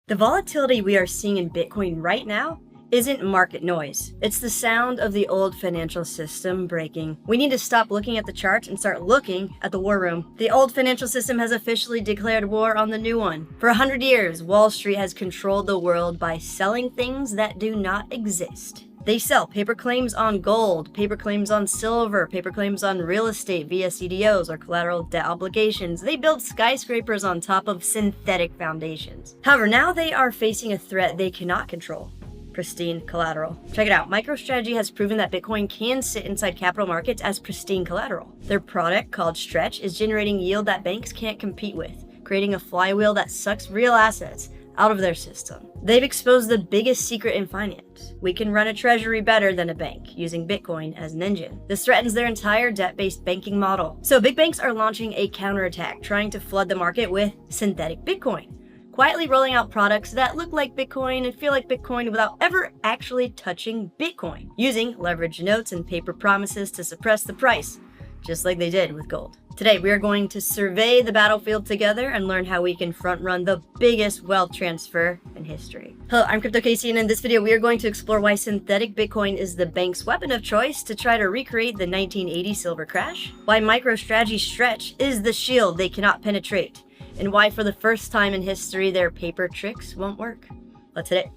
The volatility we are seeing in Bitcoin right now isn't market noise. It's the sound of the old financial system breaking. We need to stop looking at the charts and start looking at the war room. The old financial system has officially declared war on the new one. For 100 years, Wall Street has controlled the world by selling things that do not exist. They sell paper claims on gold, paper claims on silver, paper claims on real estate via CDOs or collateral debt obligations. They build skyscrapers on top of synthetic foundations. However, now they are facing a threat they cannot control: pristine collateral. Check it out. MicroStrategy has proven that Bitcoin can sit inside capital markets as pristine collateral. Their product, called Stretch, is generating yield that banks can't compete with, creating a flywheel that sucks real assets out of their system. They've exposed the biggest secret in finance. We can run a treasury better than a bank using Bitcoin as an engine. This threatens their entire debt-based banking model. So big banks are launching a counterattack, trying to flood the market with synthetic Bitcoin, quietly rolling out products that look like Bitcoin and feel like Bitcoin without ever actually touching Bitcoin, using leveraged notes and paper promises to suppress the price, just like they did with gold. Today, we are going to survey the battlefield together and learn how we can front-run the biggest wealth transfer in history. Hello, I'm Crypto Casey, and in this video, we are going to explore why synthetic Bitcoin is the bank's weapon of choice to try to recreate the 1980 silver crash, why MicroStrategy Stretch is the shield they cannot penetrate, and why for the first time in history, their paper tricks won't work. Let's hit it.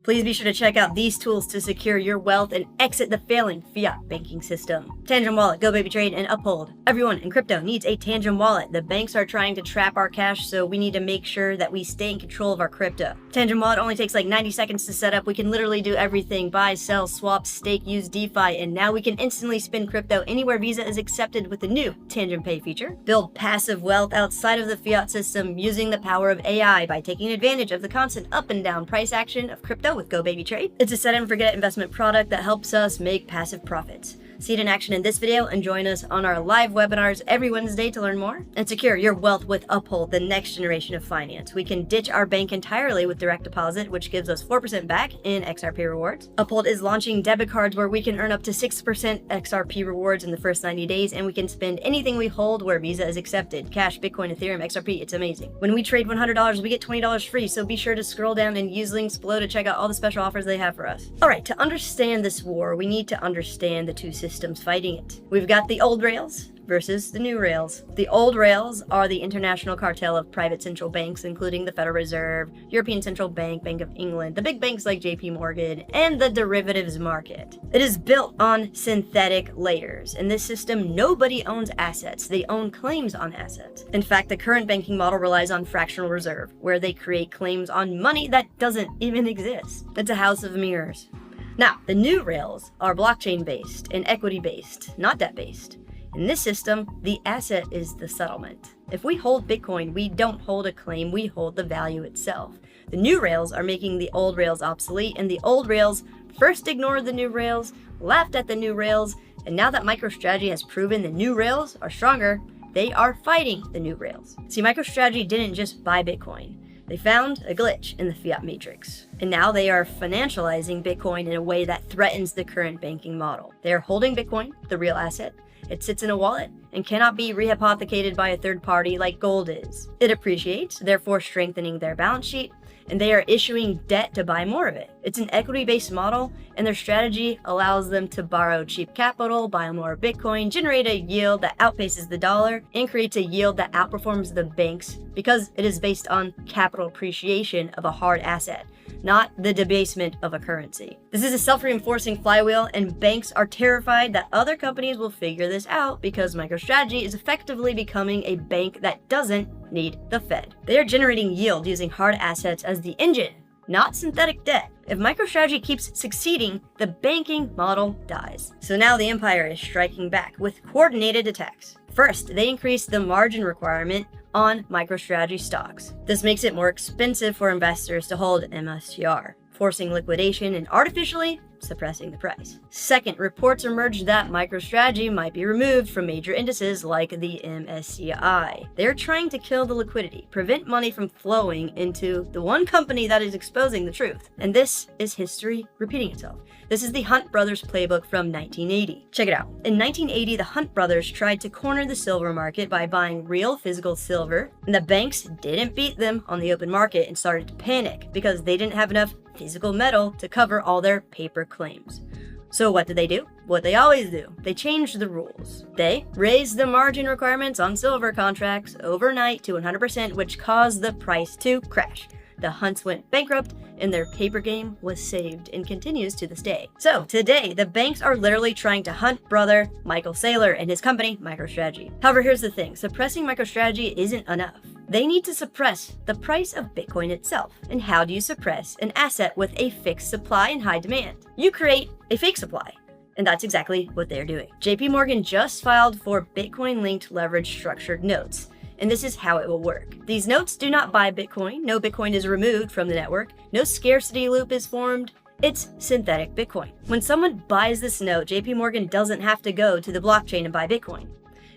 Please be sure to check out these tools to secure your wealth and exit the failing fiat banking system. Tangent Wallet, Go Baby Trade, and Uphold. Everyone in crypto needs a Tangent Wallet. The banks are trying to trap our cash, so we need to make sure that we stay in control of our crypto. Tangent Wallet only takes like 90 seconds to set up. We can literally do everything: buy, sell, swap, stake, use DeFi, and now we can instantly spend crypto anywhere Visa is accepted with the new Tangent Pay feature. Build passive wealth outside of the fiat system using the power of AI by taking advantage of the constant up and down price action of crypto with Go Baby Trade. It's a set and forget investment product that helps us make passive profits. See it in action in this video and join us on our live webinars every Wednesday to learn more and secure your wealth with Uphold, the next generation of finance. We can ditch our bank entirely with direct deposit, which gives us 4% back in XRP rewards. Uphold is launching debit cards where we can earn up to 6% XRP rewards in the first 90 days, and we can spend anything we hold where Visa is accepted: cash, Bitcoin, Ethereum, XRP. It's amazing. When we trade $100, we get $20 free, so be sure to scroll down and use links below to check out all the special offers they have for us. All right, to understand this war, we need to understand the two systems fighting it. We've got the old rails versus the new rails. The old rails are the international cartel of private central banks, including the Federal Reserve, European Central Bank, Bank of England, the big banks like JP Morgan, and the derivatives market. It is built on synthetic layers. In this system, nobody owns assets. They own claims on assets. In fact, the current banking model relies on fractional reserve, where they create claims on money that doesn't even exist. It's a house of mirrors. Now, the new rails are blockchain-based and equity-based, not debt-based. In this system, the asset is the settlement. If we hold Bitcoin, we don't hold a claim, we hold the value itself. The new rails are making the old rails obsolete, and the old rails first ignored the new rails, laughed at the new rails, and now that MicroStrategy has proven the new rails are stronger, they are fighting the new rails. See, MicroStrategy didn't just buy Bitcoin. They found a glitch in the fiat matrix, and now they are financializing Bitcoin in a way that threatens the current banking model. They are holding Bitcoin, the real asset. It sits in a wallet and cannot be rehypothecated by a third party like gold is. It appreciates, therefore strengthening their balance sheet, and they are issuing debt to buy more of it. It's an equity-based model, and their strategy allows them to borrow cheap capital, buy more Bitcoin, generate a yield that outpaces the dollar, and creates a yield that outperforms the banks because it is based on capital appreciation of a hard asset, not the debasement of a currency. This is a self-reinforcing flywheel, and banks are terrified that other companies will figure this out because MicroStrategy is effectively becoming a bank that doesn't need the Fed. They are generating yield using hard assets as the engine, not synthetic debt. If MicroStrategy keeps succeeding, the banking model dies. So now the empire is striking back with coordinated attacks. First, they increase the margin requirement on MicroStrategy stocks. This makes it more expensive for investors to hold MSTR. forcing liquidation and artificially suppressing the price. Second, reports emerged that MicroStrategy might be removed from major indices like the MSCI. They're trying to kill the liquidity, prevent money from flowing into the one company that is exposing the truth. And this is history repeating itself. This is the Hunt Brothers playbook from 1980. Check it out. In 1980, the Hunt Brothers tried to corner the silver market by buying real physical silver, and the banks didn't beat them on the open market and started to panic because they didn't have enough physical metal to cover all their paper claims. So what did they do? What they always do. They changed the rules. They raised the margin requirements on silver contracts overnight to 100%, which caused the price to crash. The Hunts went bankrupt and their paper game was saved and continues to this day. So today, the banks are literally trying to hunt brother Michael Saylor and his company, MicroStrategy. However, here's the thing. Suppressing MicroStrategy isn't enough. They need to suppress the price of Bitcoin itself. And how do you suppress an asset with a fixed supply and high demand? You create a fake supply. And that's exactly what they're doing. JP Morgan just filed for Bitcoin-linked leverage structured notes. And this is how it will work. These notes do not buy Bitcoin. No Bitcoin is removed from the network. No scarcity loop is formed. It's synthetic Bitcoin. When someone buys this note, JP Morgan doesn't have to go to the blockchain and buy Bitcoin.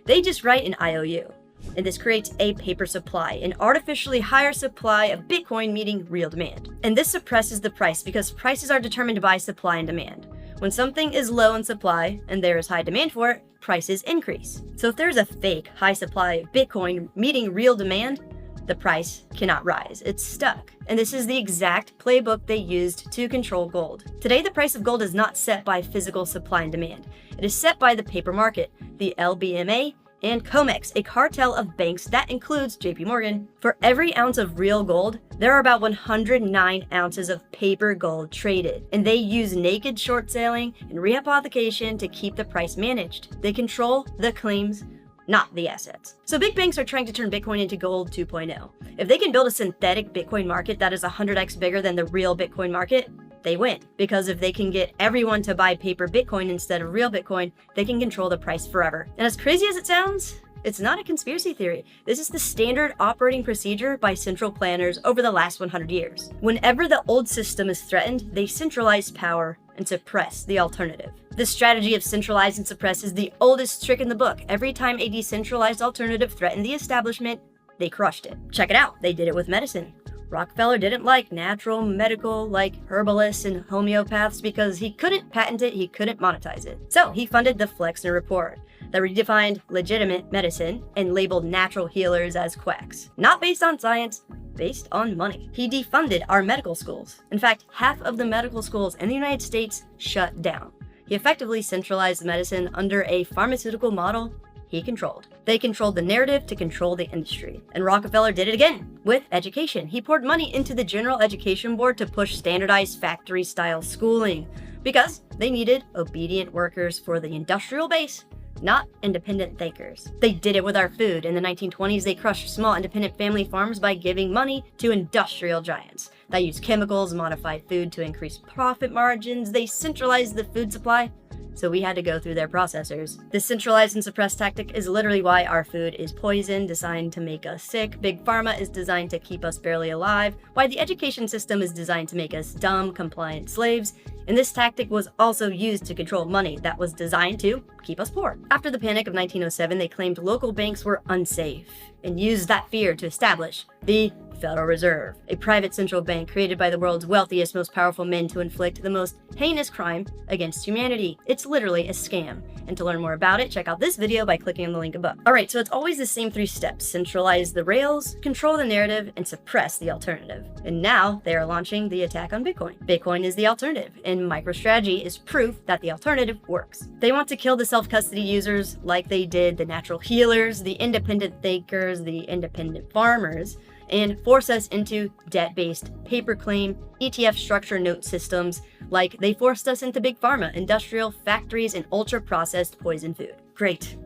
They just write an IOU. And this creates a paper supply, an artificially higher supply of Bitcoin meeting real demand. And this suppresses the price because prices are determined by supply and demand. When something is low in supply and there is high demand for it, prices increase. So if there's a fake high supply of Bitcoin meeting real demand, the price cannot rise. It's stuck. And this is the exact playbook they used to control gold. Today, the price of gold is not set by physical supply and demand. It is set by the paper market, the LBMA, and COMEX, a cartel of banks that includes JP Morgan. For every ounce of real gold, there are about 109 ounces of paper gold traded, and they use naked short selling and rehypothecation to keep the price managed. They control the claims, not the assets. So big banks are trying to turn Bitcoin into gold 2.0. If they can build a synthetic Bitcoin market that is 100x bigger than the real Bitcoin market, they win. Because if they can get everyone to buy paper Bitcoin instead of real Bitcoin, they can control the price forever. And as crazy as it sounds, it's not a conspiracy theory. This is the standard operating procedure by central planners over the last 100 years. Whenever the old system is threatened, they centralize power and suppress the alternative. This strategy of centralize and suppress is the oldest trick in the book. Every time a decentralized alternative threatened the establishment, they crushed it. Check it out. They did it with medicine. Rockefeller didn't like natural, medical, like herbalists and homeopaths because he couldn't patent it, he couldn't monetize it. So he funded the Flexner Report that redefined legitimate medicine and labeled natural healers as quacks. Not based on science, based on money. He defunded our medical schools. In fact, half of the medical schools in the United States shut down. He effectively centralized medicine under a pharmaceutical model he controlled. They controlled the narrative to control the industry. And Rockefeller did it again with education. He poured money into the General Education Board to push standardized factory-style schooling because they needed obedient workers for the industrial base, not independent thinkers. They did it with our food. In the 1920s, they crushed small independent family farms by giving money to industrial giants that use chemicals, modified food to increase profit margins. They centralized the food supply, so we had to go through their processors. This centralized and suppressed tactic is literally why our food is poison, designed to make us sick. Big Pharma is designed to keep us barely alive, why the education system is designed to make us dumb, compliant slaves. And this tactic was also used to control money that was designed to keep us poor. After the Panic of 1907, they claimed local banks were unsafe and used that fear to establish the Federal Reserve, a private central bank created by the world's wealthiest, most powerful men to inflict the most heinous crime against humanity. It's literally a scam. And to learn more about it, check out this video by clicking on the link above. Alright, so it's always the same 3 steps. Centralize the rails, control the narrative, and suppress the alternative. And now they are launching the attack on Bitcoin. Bitcoin is the alternative, and MicroStrategy is proof that the alternative works. They want to kill the self-custody users like they did the natural healers, the independent thinkers, the independent farmers, and force us into debt-based paper claim ETF structure note systems like they forced us into big pharma, industrial factories, and ultra-processed poison food. Great.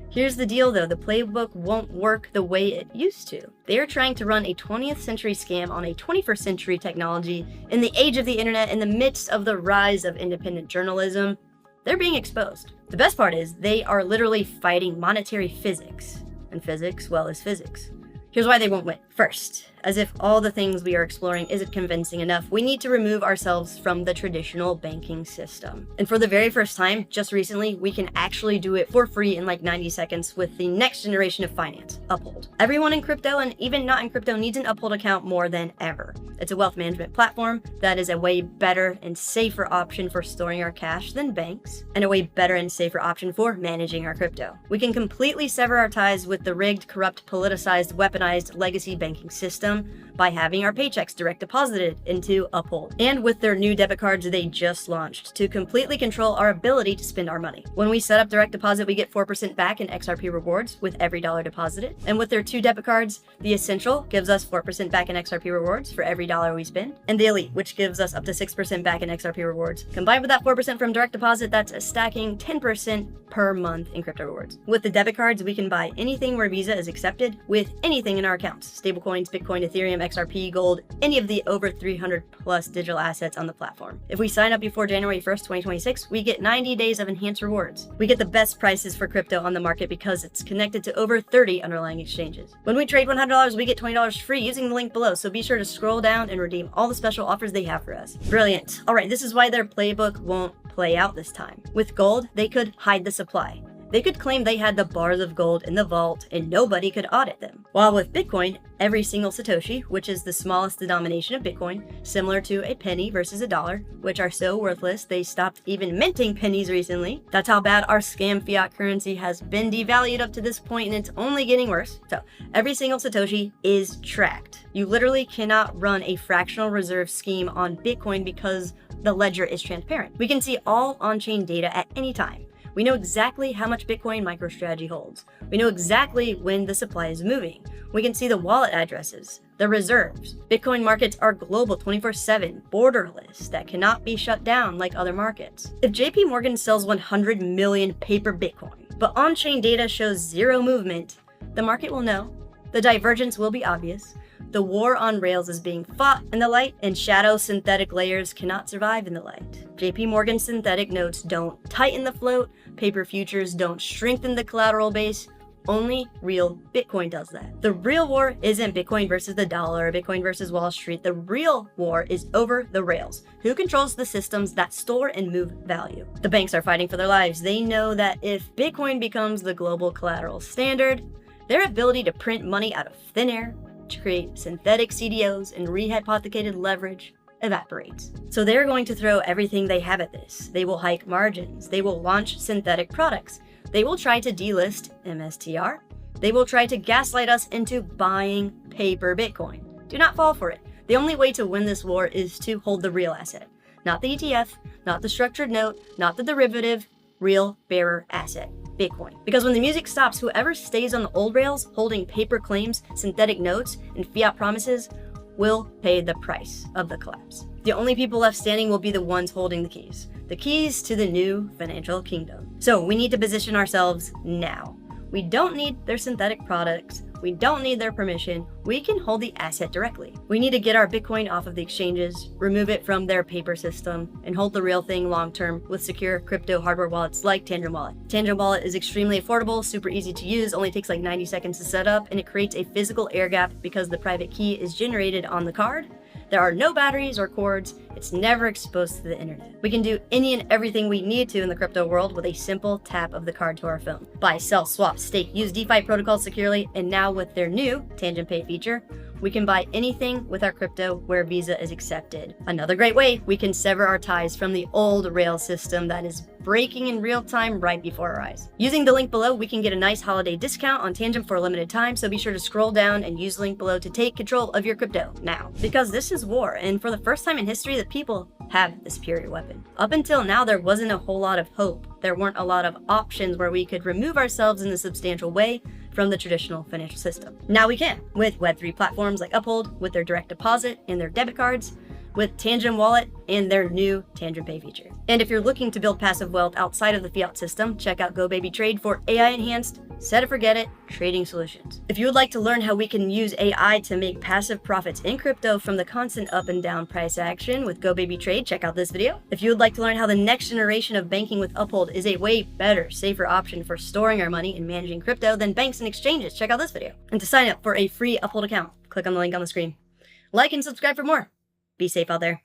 Here's the deal though, the playbook won't work the way it used to. They are trying to run a 20th century scam on a 21st century technology in the age of the internet, in the midst of the rise of independent journalism. They're being exposed. The best part is they are literally fighting monetary physics. And physics, well, is physics. Here's why they won't win. First, As if all the things we are exploring isn't convincing enough, we need to remove ourselves from the traditional banking system. And for the very first time, just recently, we can actually do it for free in like 90 seconds with the next generation of finance, Uphold. Everyone in crypto and even not in crypto needs an Uphold account more than ever. It's a wealth management platform that is a way better and safer option for storing our cash than banks, and a way better and safer option for managing our crypto. We can completely sever our ties with the rigged, corrupt, politicized, weaponized legacy banking system by having our paychecks direct deposited into Uphold, and with their new debit cards they just launched to completely control our ability to spend our money. When we set up direct deposit, we get 4% back in XRP rewards with every dollar deposited, and with their 2 debit cards, the Essential gives us 4% back in XRP rewards for every dollar we spend, and the Elite, which gives us up to 6% back in XRP rewards. Combined with that 4% from direct deposit, that's a stacking 10% per month in crypto rewards. With the debit cards, we can buy anything where Visa is accepted with anything in our accounts: stablecoins, Bitcoin, Ethereum, XRP, gold, any of the over 300 plus digital assets on the platform. If we sign up before January 1st, 2026, we get 90 days of enhanced rewards. We get the best prices for crypto on the market because it's connected to over 30 underlying exchanges. When we trade $100, we get $20 free using the link below, so be sure to scroll down and redeem all the special offers they have for us. Brilliant. All right, this is why their playbook won't play out this time. With gold, they could hide the supply. They could claim they had the bars of gold in the vault and nobody could audit them. While with Bitcoin, every single Satoshi, which is the smallest denomination of Bitcoin, similar to a penny versus a dollar, which are so worthless they stopped even minting pennies recently. That's how bad our scam fiat currency has been devalued up to this point, and it's only getting worse. So every single Satoshi is tracked. You literally cannot run a fractional reserve scheme on Bitcoin because the ledger is transparent. We can see all on-chain data at any time. We know exactly how much Bitcoin MicroStrategy holds. We know exactly when the supply is moving. We can see the wallet addresses, the reserves. Bitcoin markets are global 24/7, borderless, that cannot be shut down like other markets. If JP Morgan sells 100 million paper Bitcoin, but on-chain data shows zero movement, the market will know. The divergence will be obvious. The war on rails is being fought in the light, and shadow synthetic layers cannot survive in the light. JP Morgan synthetic notes don't tighten the float, paper futures don't strengthen the collateral base, only real Bitcoin does that. The real war isn't Bitcoin versus the dollar, Bitcoin versus Wall Street. The real war is over the rails. Who controls the systems that store and move value? The banks are fighting for their lives. They know that if Bitcoin becomes the global collateral standard, their ability to print money out of thin air, to create synthetic CDOs and rehypothecated leverage evaporates. So they're going to throw everything they have at this. They will hike margins. They will launch synthetic products. They will try to delist MSTR. They will try to gaslight us into buying paper Bitcoin. Do not fall for it. The only way to win this war is to hold the real asset. Not the ETF, not the structured note, not the derivative, real bearer asset. Bitcoin. Because when the music stops, whoever stays on the old rails holding paper claims, synthetic notes, and fiat promises will pay the price of the collapse. The only people left standing will be the ones holding the keys to the new financial kingdom. So we need to position ourselves now. We don't need their synthetic products. We don't need their permission. We can hold the asset directly. We need to get our Bitcoin off of the exchanges, remove it from their paper system, and hold the real thing long-term with secure crypto hardware wallets like Tangent Wallet. Tangent Wallet is extremely affordable, super easy to use, only takes like 90 seconds to set up, and it creates a physical air gap because the private key is generated on the card. There are no batteries or cords. It's never exposed to the internet. We can do any and everything we need to in the crypto world with a simple tap of the card to our phone. Buy, sell, swap, stake, use DeFi protocols securely, and now with their new Tangent Pay feature, we can buy anything with our crypto where Visa is accepted. Another great way we can sever our ties from the old rail system that is breaking in real time right before our eyes. Using the link below, we can get a nice holiday discount on Tangent for a limited time, so be sure to scroll down and use the link below to take control of your crypto now. Because this is war, and for the first time in history, the people have the superior weapon. Up until now, there wasn't a whole lot of hope. There weren't a lot of options where we could remove ourselves in a substantial way from the traditional financial system. Now we can, with Web3 platforms like Uphold, with their direct deposit and their debit cards, with Tangent Wallet and their new Tangent Pay feature. And if you're looking to build passive wealth outside of the fiat system, check out Go Baby Trade for AI-enhanced, set it forget it trading solutions. If you would like to learn how we can use AI to make passive profits in crypto from the constant up and down price action with Go Baby Trade, check out this video. If you would like to learn how the next generation of banking with Uphold is a way better, safer option for storing our money and managing crypto than banks and exchanges, check out this video. And to sign up for a free Uphold account, click on the link on the screen. Like and subscribe for more. Be safe out there.